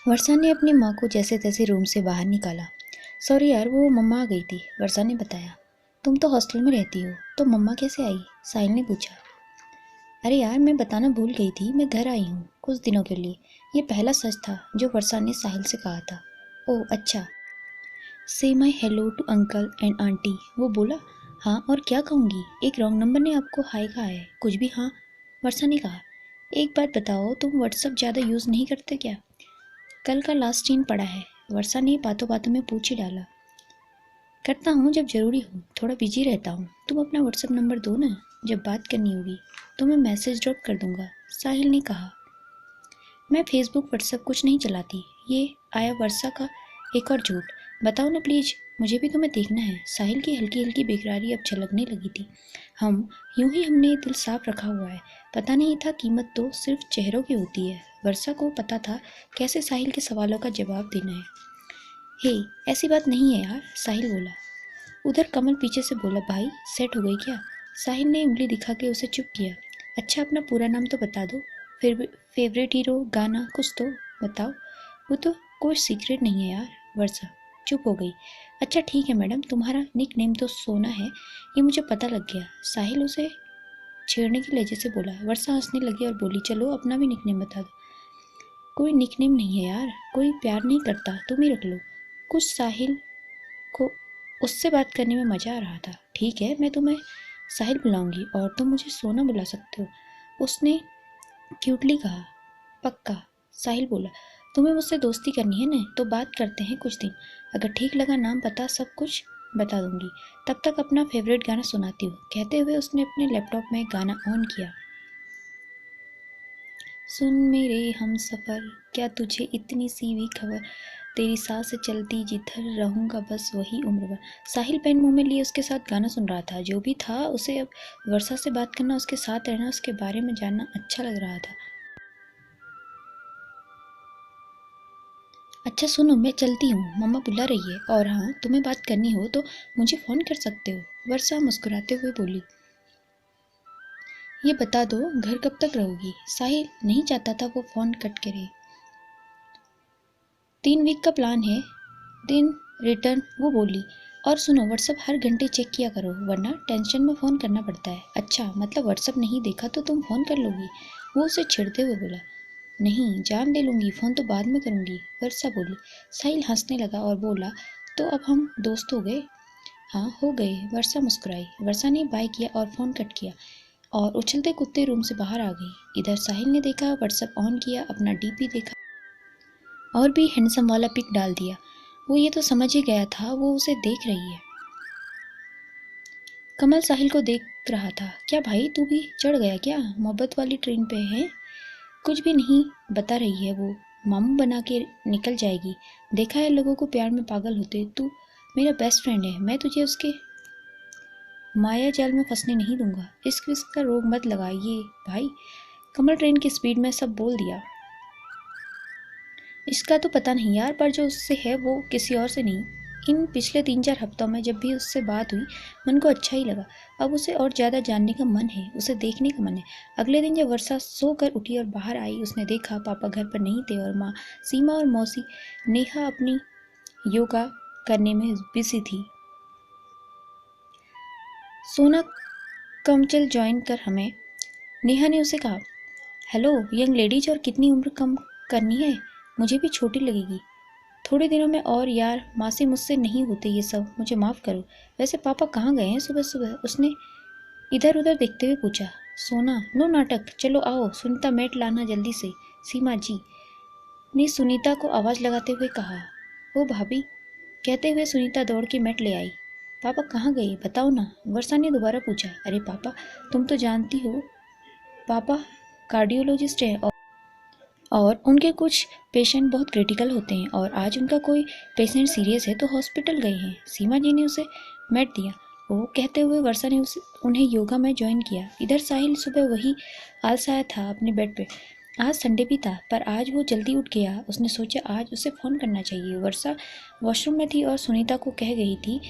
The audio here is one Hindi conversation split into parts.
वर्षा ने अपनी माँ को जैसे तैसे रूम से बाहर निकाला। सॉरी यार, वो मम्मा आ गई थी, वर्षा ने बताया। तुम तो हॉस्टल में रहती हो, तो मम्मा कैसे आई? साहिल ने पूछा। अरे यार, मैं बताना भूल गई थी, मैं घर आई हूँ कुछ दिनों के लिए। ये पहला सच था जो वर्षा ने साहिल से कहा था। ओह अच्छा। Say my hello to uncle and aunty, वो बोला। हाँ और क्या कहूँगी, एक रॉन्ग नंबर ने आपको हाय कहा है। कुछ भी हाँ, वर्षा ने कहा। एक बात बताओ, तुम व्हाट्सअप ज़्यादा यूज़ नहीं करते क्या? कल का लास्ट सीन पड़ा है, वर्षा ने बातों बातों में पूछ ही डाला। करता हूँ जब ज़रूरी हो, थोड़ा बिजी रहता हूँ। तुम अपना व्हाट्सएप नंबर दो ना, जब बात करनी होगी तो मैं मैसेज ड्रॉप कर दूंगा, साहिल ने कहा। मैं फेसबुक व्हाट्सएप कुछ नहीं चलाती। ये आया वर्षा का एक और झूठ। बताओ ना प्लीज़, मुझे भी तुम्हें देखना है। साहिल की हल्की हल्की बेकरारी अब छलकने लगी थी। हमने दिल साफ रखा हुआ है। पता नहीं था कीमत तो सिर्फ चेहरों की होती है। वर्षा को पता था कैसे साहिल के सवालों का जवाब देना है। हे, ऐसी बात नहीं है यार, साहिल बोला। उधर कमल पीछे से बोला, भाई सेट हो गई क्या? साहिल ने उंगली दिखा के उसे चुप किया। अच्छा, अपना पूरा नाम तो बता दो, फिर फेवरेट हीरो, गाना कुछ तो बताओ। वो तो कोई सीक्रेट नहीं है यार। वर्षा चुप हो गई। अच्छा ठीक है मैडम, तुम्हारा निक नेम तो सोना है, ये मुझे पता लग गया, साहिल उसे छेड़ने की लहजे से बोला। वर्षा हंसने लगी और बोली, चलो अपना भी निक नेम बता दो। कोई निक नेम नहीं है यार, कोई प्यार नहीं करता, तुम ही रख लो कुछ। साहिल को उससे बात करने में मज़ा आ रहा था। ठीक है, मैं तुम्हें साहिल बुलाऊंगी और तुम मुझे सोना बुला सकते हो, उसने क्यूटली कहा। पक्का, साहिल बोला। तुम्हें मुझसे दोस्ती करनी है ना, तो बात करते हैं कुछ दिन। अगर ठीक लगा नाम पता सब कुछ बता दूंगी। तब तक अपना फेवरेट गाना सुनाती हूँ। कहते हुए उसने अपने लैपटॉप में गाना ऑन किया। सुन मेरे हम सफ़र, क्या तुझे इतनी सी भी खबर, तेरी सांस चलती जिधर रहूँगा बस वही उम्र भर। साहिल पेन मुंह में लिए उसके साथ गाना सुन रहा था। जो भी था, उसे अब वर्षा से बात करना, उसके साथ रहना, उसके बारे में जानना अच्छा लग रहा था। अच्छा सुनो, मैं चलती हूँ, मम्मा बुला रही है। और हाँ, तुम्हें बात करनी हो तो मुझे फ़ोन कर सकते हो, वर्षा मुस्कुराते हुए बोली। ये बता दो, घर कब तक रहोगी? साहिल नहीं चाहता था वो फ़ोन कट करे। 3 वीक का प्लान है, दिन रिटर्न, वो बोली। और सुनो, व्हाट्सअप हर घंटे चेक किया करो, वरना टेंशन में फ़ोन करना पड़ता है। अच्छा, मतलब व्हाट्सअप नहीं देखा तो तुम फ़ोन कर लोगी? वो उसे छिड़ते हुए बोला। नहीं, जान ले लूँगी, फ़ोन तो बाद में करूँगी, वर्षा बोली। साहिल हंसने लगा और बोला, तो अब हम दोस्त हो गए? हाँ हो गए, वर्षा मुस्कुराई। वर्षा ने बाय किया और फ़ोन कट किया और उछलते कूदते रूम से बाहर आ गई। इधर साहिल ने देखा, व्हाट्सएप ऑन किया, अपना डीपी देखा और भी हैंडसम वाला पिक डाल दिया। वो ये तो समझ ही गया था वो उसे देख रही है। कमल साहिल को देख रहा था। क्या भाई, तू भी चढ़ गया क्या, मोहब्बत वाली ट्रेन पे है? कुछ भी नहीं बता रही है वो, मामू बना के निकल जाएगी। देखा है लोगों को प्यार में पागल होते, तू मेरा बेस्ट फ्रेंड है, मैं तुझे उसके माया जाल में फंसने नहीं दूंगा। इश्क विश्क का रोग मत लगाइए भाई। कमल ट्रेन की स्पीड में सब बोल दिया। इसका तो पता नहीं यार, पर जो उससे है वो किसी और से नहीं। इन पिछले 3-4 हफ्तों में जब भी उससे बात हुई, मन को अच्छा ही लगा। अब उसे और ज़्यादा जानने का मन है, उसे देखने का मन है। अगले दिन जब वर्षा सोकर उठी और बाहर आई, उसने देखा पापा घर पर नहीं थे और माँ सीमा और मौसी नेहा अपनी योगा करने में बिजी थी। सोना, कम चल ज्वाइन कर हमें, नेहा ने उसे कहा। हेलो यंग लेडीज, और कितनी उम्र कम करनी है? मुझे भी छोटी लगेगी थोड़े दिनों में। और यार मासी, मुझसे नहीं होते ये सब, मुझे माफ़ करो। वैसे पापा कहाँ गए हैं सुबह सुबह? उसने इधर उधर देखते हुए पूछा। सोना, नो नाटक, चलो आओ, सुनीता मैट लाना जल्दी से, सीमा जी ने सुनीता को आवाज़ लगाते हुए कहा। ओ भाभी, कहते हुए सुनीता दौड़ के मैट ले आई। पापा कहाँ गए बताओ ना, वर्षा ने दोबारा पूछा। अरे पापा, तुम तो जानती हो पापा कार्डियोलॉजिस्ट हैं और उनके कुछ पेशेंट बहुत क्रिटिकल होते हैं, और आज उनका कोई पेशेंट सीरियस है तो हॉस्पिटल गए हैं। सीमा जी ने उसे मैट दिया। वो कहते हुए वर्षा ने उन्हें योगा में ज्वाइन किया। इधर साहिल सुबह वही आलसाया था अपने बेड पे। आज संडे भी था, पर आज वो जल्दी उठ गया। उसने सोचा आज उसे फ़ोन करना चाहिए। वर्षा वॉशरूम में थी और सुनीता को कह गई थी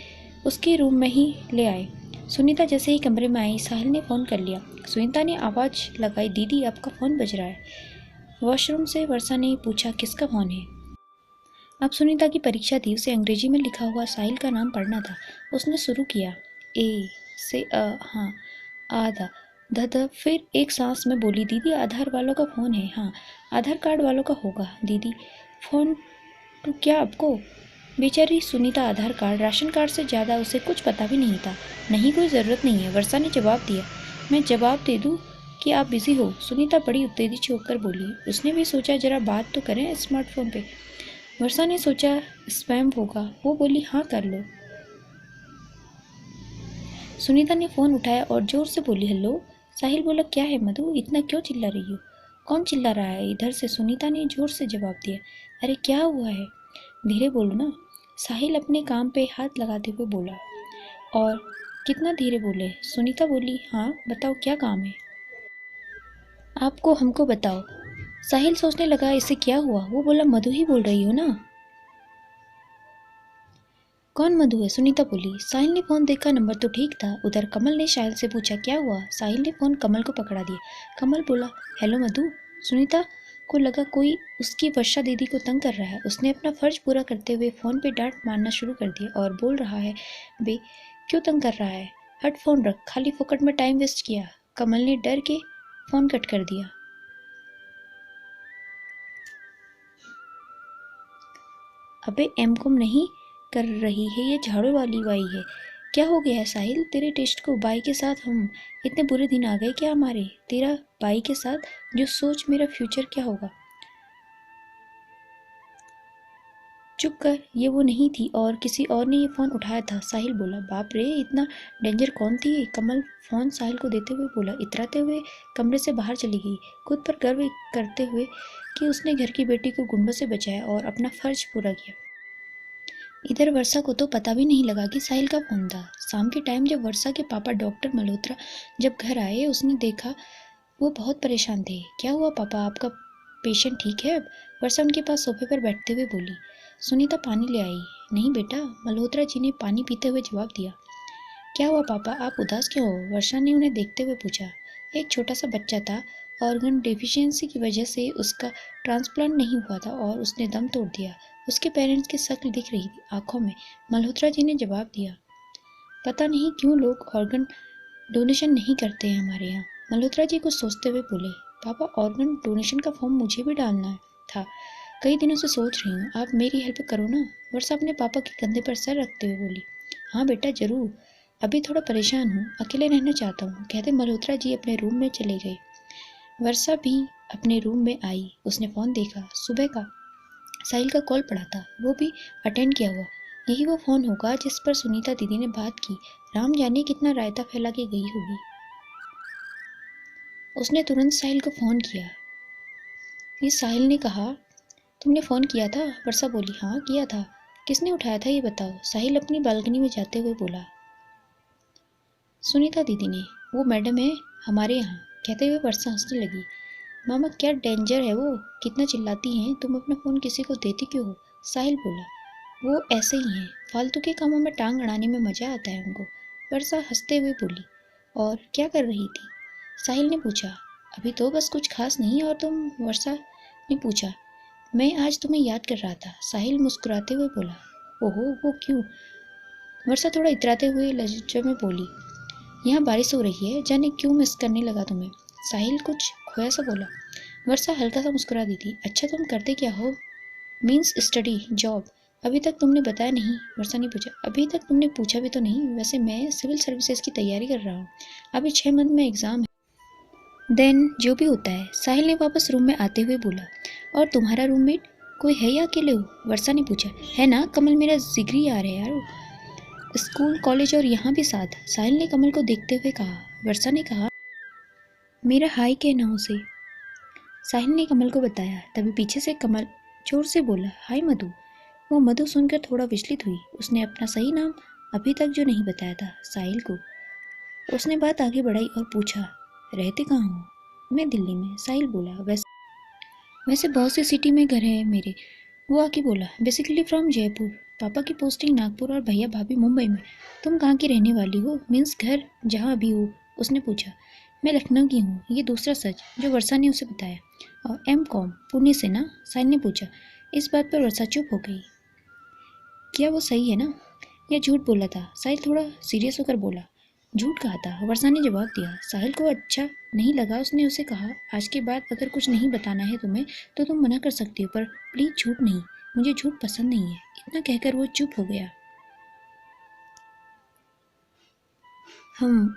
उसके रूम में ही ले आए। सुनीता जैसे ही कमरे में आई, साहिल ने फ़ोन कर लिया। सुनीता ने आवाज़ लगाई, दीदी आपका फ़ोन बज रहा है। वॉशरूम से वर्षा ने पूछा, किसका फ़ोन है? अब सुनीता की परीक्षा थी, उसे अंग्रेजी में लिखा हुआ साहिल का नाम पढ़ना था। उसने शुरू किया, ए से हाँ, आधा ध फिर एक सांस में बोली, दीदी आधार वालों का फ़ोन है। हाँ, आधार कार्ड वालों का होगा दीदी। फ़ोन तो क्या आपको? बेचारी सुनीता आधार कार्ड राशन कार्ड से ज़्यादा उसे कुछ पता भी नहीं था। नहीं, कोई ज़रूरत नहीं है, वर्षा ने जवाब दिया। मैं जवाब दे दूँ कि आप बिज़ी हो? सुनीता बड़ी उत्तेजित होकर बोली। उसने भी सोचा जरा बात तो करें स्मार्टफोन पे। वर्षा ने सोचा स्पैम होगा। वो बोली, हाँ कर लो। सुनीता ने फ़ोन उठाया और ज़ोर से बोली, हेलो। साहिल बोला, क्या है मधु, इतना क्यों चिल्ला रही हो? कौन चिल्ला रहा है इधर से? सुनीता ने ज़ोर से जवाब दिया। अरे क्या हुआ है? धीरे बोलो ना। साहिल अपने काम पे हाथ लगाते हुए बोला। और कितना धीरे बोले? सुनीता बोली, हाँ बताओ क्या काम है? आपको हमको बताओ। साहिल सोचने लगा इसे क्या हुआ। वो बोला, मधु ही बोल रही हो ना? कौन मधु है? सुनीता बोली। साहिल ने फ़ोन देखा, नंबर तो ठीक था। उधर कमल ने साहिल से पूछा, क्या हुआ? साहिल ने फ़ोन कमल को पकड़ा दिया। कमल बोला, हेलो मधु। सुनीता को लगा कोई उसकी वर्षा दीदी को तंग कर रहा है। उसने अपना फ़र्ज पूरा करते हुए फ़ोन पे डांट मारना शुरू कर दिया और बोल रहा है, बे क्यों तंग कर रहा है? हट फ़ोन रख, खाली फोकट में टाइम वेस्ट किया। कमल ने डर के फ़ोन कट कर दिया। अबे एमकॉम नहीं कर रही है, ये झाड़ू वाली बाई है। क्या हो गया है साहिल, तेरे टेस्ट को? बाई के साथ हम इतने बुरे दिन आ गए क्या हमारे? तेरा बाई के साथ? जो सोच मेरा फ्यूचर क्या होगा। चुप कर, ये वो नहीं थी और किसी और ने ये फ़ोन उठाया था। साहिल बोला, बाप रे, इतना डेंजर कौन थी? कमल फ़ोन साहिल को देते हुए बोला। इतराते हुए कमरे से बाहर चली गई, खुद पर गर्व करते हुए कि उसने घर की बेटी को गुंडों से बचाया और अपना फ़र्ज पूरा किया। इधर वर्षा को तो पता भी नहीं लगा कि साहिल का फोन था। शाम के टाइम जब वर्षा के पापा डॉक्टर मल्होत्रा जब घर आए, उसने देखा वो बहुत परेशान थे। क्या हुआ पापा, आपका पेशेंट ठीक है अब? वर्षा उनके पास सोफे पर बैठते हुए बोली। सुनीता पानी ले आई। नहीं बेटा, मल्होत्रा जी ने पानी पीते हुए जवाब दिया। क्या हुआ पापा, आप उदास क्यों हो? वर्षा ने उन्हें देखते हुए पूछा। एक छोटा सा बच्चा था, ऑर्गन डेफिशिएंसी की वजह से उसका ट्रांसप्लांट नहीं हुआ था और उसने दम तोड़ दिया। उसके पेरेंट्स की शक्ल दिख रही थी आंखों में। मल्होत्रा जी ने जवाब दिया। पता नहीं क्यों लोग ऑर्गन डोनेशन नहीं करते हैं हमारे यहाँ। मल्होत्रा जी कुछ सोचते हुए बोले, पापा ऑर्गन डोनेशन का फॉर्म मुझे भी डालना था। कई दिनों से सोच रही हूँ, आप मेरी हेल्प करो ना। वर्षा अपने पापा के कंधे पर सर रखते हुए बोली। हाँ बेटा जरूर, अभी थोड़ा परेशान हूँ, अकेले रहना चाहता हूँ, कहते मल्होत्रा जी अपने रूम में चले गए। वर्षा भी अपने रूम में आई। उसने फ़ोन देखा। सुबह का साहिल का कॉल पड़ा था, वो भी अटेंड किया हुआ। यही वो फ़ोन होगा जिस पर सुनीता दीदी ने बात की। राम जाने कितना रायता फैला के गई होगी। उसने तुरंत साहिल को फ़ोन किया। ये साहिल ने कहा, तुमने फ़ोन किया था? वर्षा बोली, हाँ किया था। किसने उठाया था ये बताओ? साहिल अपनी बालकनी में जाते हुए बोला। सुनीता दीदी ने। वो मैडम है हमारे यहाँ, कहते हुए वर्षा हंसने लगी। मामा क्या डेंजर है वो, कितना चिल्लाती हैं, तुम अपना फ़ोन किसी को देती क्यों हो? साहिल बोला, वो ऐसे ही हैं, फालतू के कामों में टांग अड़ाने में मज़ा आता है उनको। वर्षा हंसते हुए बोली। और क्या कर रही थी? साहिल ने पूछा। अभी तो बस कुछ खास नहीं, और तुम? वर्षा ने पूछा। मैं आज तुम्हें याद कर रहा था, साहिल मुस्कुराते हुए बोला। ओहो, वो क्यों? वर्षा थोड़ा इतराते हुए लहजे में बोली। यहाँ बारिश हो रही है, जाने क्यों मिस करने लगा तुम्हें। साहिल कुछ खोया सा बोला। वर्षा हल्का सा मुस्कुरा दी थी। अच्छा तुम करते क्या हो? Means study, job. अभी तक तुमने बताया नहीं, वर्षा ने पूछा। अभी तक तुमने पूछा भी तो नहीं। वैसे मैं सिविल सर्विसेज की तैयारी कर रहा हूँ, अभी 6 मंथ में एग्ज़ाम है। देन जो भी होता है, साहिल ने वापस रूम में आते हुए बोला। और तुम्हारा रूममेट कोई है या अकेले हो? वर्षा ने पूछा। है ना, कमल मेरा जिगरी यार है यार, स्कूल कॉलेज और यहाँ भी साथ। साहिल ने कमल को देखते हुए कहा। वर्षा ने कहा, मेरा हाय कहना उसे। साहिल ने कमल को बताया। तभी पीछे से कमल जोर से बोला, हाय मधु। वो मधु सुनकर थोड़ा विचलित हुई। उसने अपना सही नाम अभी तक जो नहीं बताया था साहिल को। उसने बात आगे बढ़ाई और पूछा, रहते कहाँ हो? मैं दिल्ली में, साहिल बोला। वैसे बहुत सी सिटी में घर है मेरे। वो आके बोला, बेसिकली फ्रॉम जयपुर, पापा की पोस्टिंग नागपुर और भैया भाभी मुंबई में। तुम कहाँ की रहने वाली हो? मीन्स घर जहाँ अभी हो? उसने पूछा। मैं लखनऊ की हूँ, ये दूसरा सच जो वर्षा ने उसे बताया। और एम कॉम पुणे से ना? साहिल ने पूछा। इस बात पर वर्षा चुप हो गई। क्या वो सही है ना, या झूठ बोला था? साहिल थोड़ा सीरियस होकर बोला। झूठ कहा था, वर्षा ने जवाब दिया। साहिल को अच्छा नहीं लगा। उसने उसे कहा, आज के बाद अगर कुछ नहीं बताना है तुम्हें तो तुम मना कर सकती हो, पर प्लीज झूठ नहीं, मुझे झूठ पसंद नहीं है। इतना कहकर वो चुप हो गया।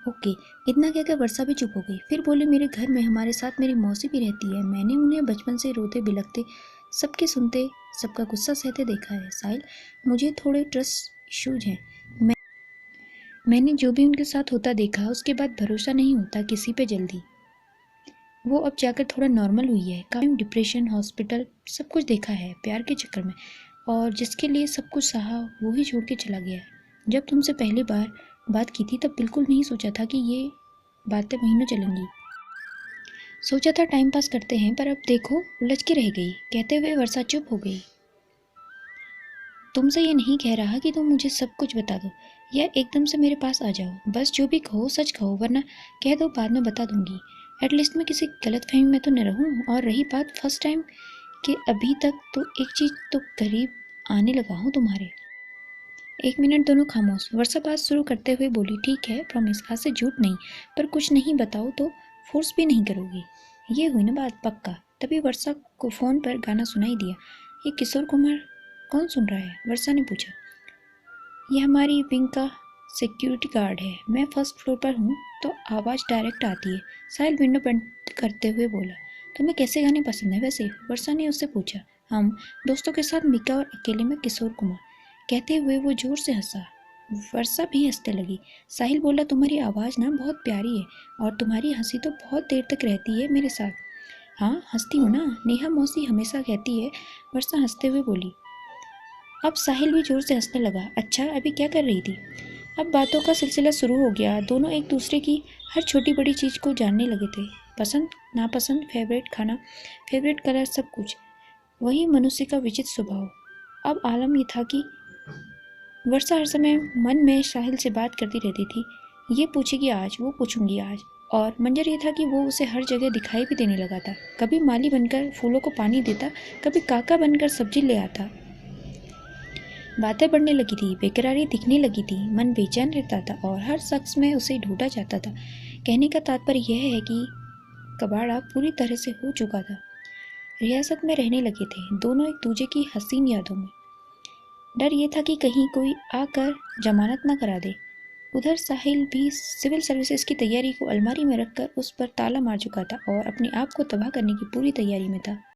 ओके। इतना कहकर वर्षा भी चुप हो गई। फिर बोली, मेरे घर में हमारे साथ मेरी मौसी भी रहती है। मैंने उन्हें बचपन से रोते बिलखते, सबके सुनते, सबका गुस्सा सहते देखा है। साहिल, मुझे थोड़े ट्रस्ट इश्यूज हैं। मैंने जो भी उनके साथ होता देखा, उसके बाद भरोसा नहीं होता किसी पे जल्दी। वो अब जाकर थोड़ा नॉर्मल हुई है। काफी डिप्रेशन, हॉस्पिटल, सब कुछ देखा है प्यार के चक्कर में, और जिसके लिए सब कुछ सहा वो ही छोड़ के चला गया। जब तुमसे पहली बार बात की थी तब बिल्कुल नहीं सोचा था कि ये बातें महीनों चलेंगी। सोचा था टाइम पास करते हैं, पर अब देखो उलझ के रह गई। कहते हुए वर्षा चुप हो गई। तुमसे ये नहीं कह रहा कि तुम मुझे सब कुछ बता दो या एकदम से मेरे पास आ जाओ। बस जो भी कहो सच कहो, वरना कह दो बाद में बता दूंगी। एटलीस्ट मैं किसी गलतफहमी में तो न रहूं। और रही बात फर्स्ट टाइम के, अभी तक तो एक चीज तो करीब आने लगा हूँ तुम्हारे। 1 मिनट दोनों खामोश। वर्षा बात शुरू करते हुए बोली, ठीक है, प्रॉमिस, आज से झूठ नहीं, पर कुछ नहीं बताओ तो फोर्स भी नहीं करोगी। ये हुई ना बात, पक्का। तभी वर्षा को फोन पर गाना सुनाई दिया। ये किशोर कुमार कौन सुन रहा है? वर्षा ने पूछा। यह हमारी विंग का सिक्योरिटी गार्ड है। मैं फर्स्ट फ्लोर पर हूँ तो आवाज़ डायरेक्ट आती है। साहिल विंडो बंद करते हुए बोला। तुम्हें कैसे गाने पसंद है वैसे? वर्षा ने उससे पूछा। हम दोस्तों के साथ मिका और अकेले में किशोर कुमार। कहते हुए वो जोर से हंसा। वर्षा भी हंसने लगी। साहिल बोला, तुम्हारी आवाज़ ना बहुत प्यारी है, और तुम्हारी हंसी तो बहुत देर तक रहती है मेरे साथ। हाँ, हंसती हूँ ना, नेहा मौसी हमेशा कहती है। वर्षा हंसते हुए बोली। अब साहिल भी जोर से हंसने लगा। अच्छा, अभी क्या कर रही थी? अब बातों का सिलसिला शुरू हो गया। दोनों एक दूसरे की हर छोटी बड़ी चीज़ को जानने लगे थे। पसंद, नापसंद, फेवरेट खाना, फेवरेट कलर, सब कुछ। वही मनुष्य का विचित्र स्वभाव। अब आलम ये था कि वर्षा हर समय मन में साहिल से बात करती रहती थी। ये पूछेगी आज, वो पूछूंगी आज। और मंजर ये था कि वो उसे हर जगह दिखाई भी देने लगा था। कभी माली बनकर फूलों को पानी देता, कभी काका बनकर सब्जी ले आता। बातें बढ़ने लगी थी, बेकरारी दिखने लगी थी, मन बेचैन रहता था और हर शख्स में उसे ढूंढा जाता था। कहने का तात्पर्य यह है कि कबाड़ा पूरी तरह से हो चुका था। रियासत में रहने लगे थे दोनों एक दूजे की हसीन यादों में। डर ये था कि कहीं कोई आकर जमानत ना करा दे। उधर साहिल भी सिविल सर्विसेज की तैयारी को अलमारी में रखकर उस पर ताला मार चुका था और अपने आप को तबाह करने की पूरी तैयारी में था।